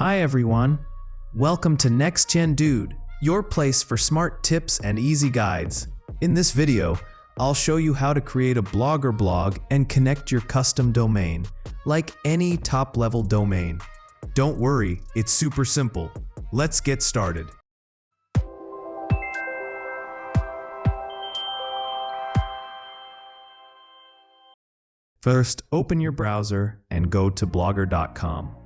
Hi everyone, welcome to NextGen Dude, your place for smart tips and easy guides. In this video, I'll show you how to create a Blogger blog and connect your custom domain, like any top-level domain. Don't worry, it's super simple. Let's get started. First, open your browser and go to blogger.com.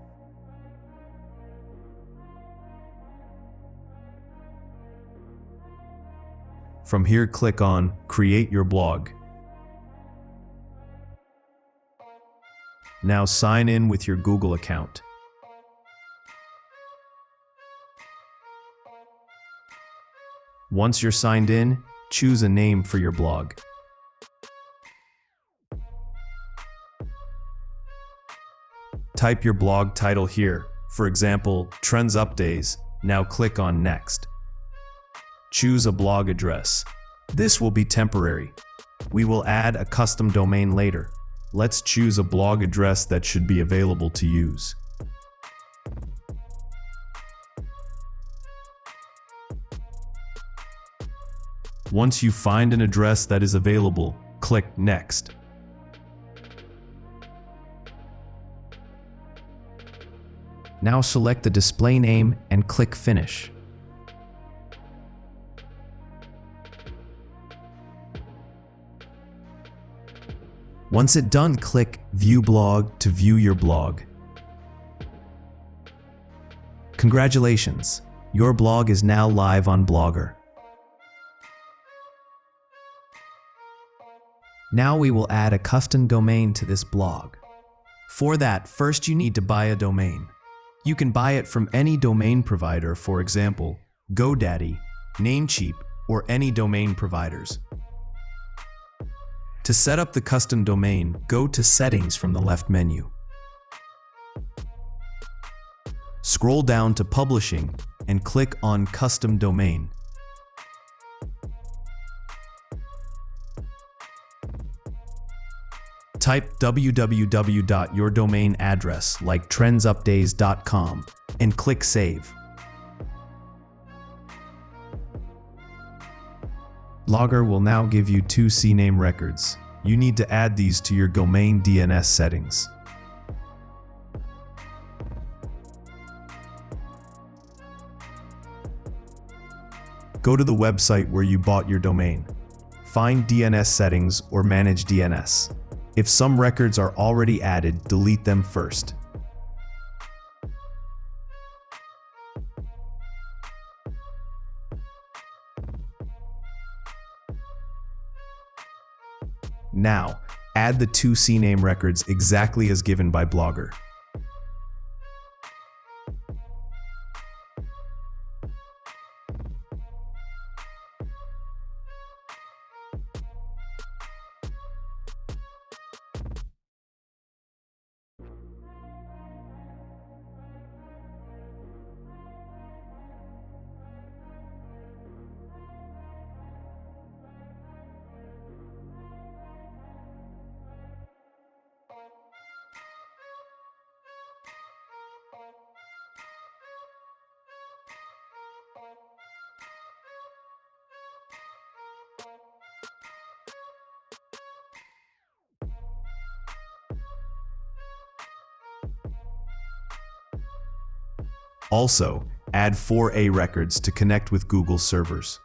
From here, click on Create Your Blog. Now sign in with your Google account. Once you're signed in, choose a name for your blog. Type your blog title here, for example, Trends Updates. Now click on Next. Choose a blog address. This will be temporary. We will add a custom domain later. Let's choose a blog address that should be available to use. Once you find an address that is available, click Next. Now select the display name and click Finish. Once it's done, click View Blog to view your blog. Congratulations! Your blog is now live on Blogger. Now we will add a custom domain to this blog. For that, first you need to buy a domain. You can buy it from any domain provider, for example, GoDaddy, Namecheap, or any domain providers. To set up the custom domain, go to Settings from the left menu. Scroll down to Publishing and click on Custom Domain. Type www. Your domain address like trendsupdates.com and click Save. Blogger will now give you two CNAME records. You need to add these to your domain DNS settings. Go to the website where you bought your domain. Find DNS settings or manage DNS. If some records are already added, delete them first. Now, add the two CNAME records exactly as given by Blogger. Also, add 4A records to connect with Google servers,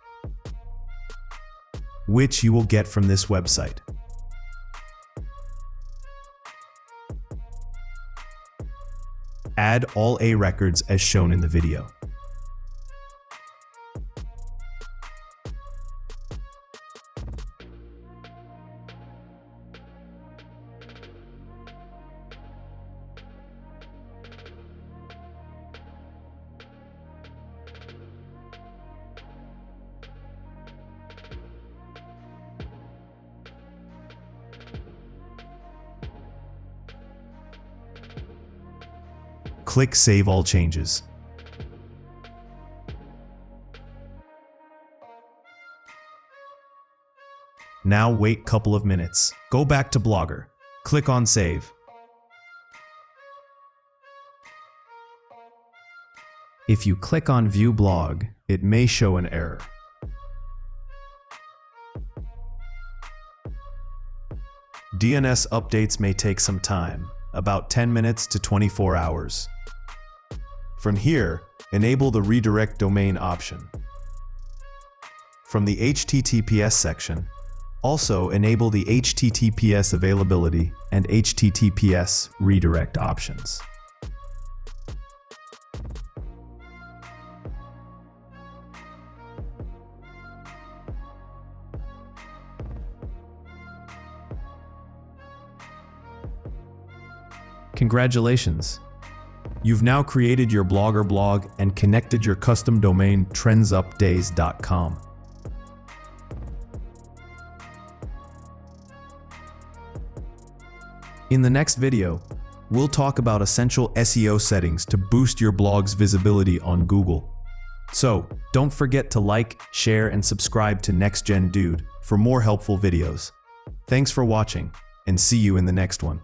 which you will get from this website. Add all A records as shown in the video. Click Save All Changes. Now wait couple of minutes. Go back to Blogger. Click on Save. If you click on View Blog, it may show an error. DNS updates may take some time, about 10 minutes to 24 hours. From here, enable the redirect domain option. From the HTTPS section, also enable the HTTPS availability and HTTPS redirect options. Congratulations! You've now created your Blogger blog and connected your custom domain trendsupdays.com. In the next video, we'll talk about essential SEO settings to boost your blog's visibility on Google. So, don't forget to like, share, and subscribe to NextGen Dude for more helpful videos. Thanks for watching, and see you in the next one.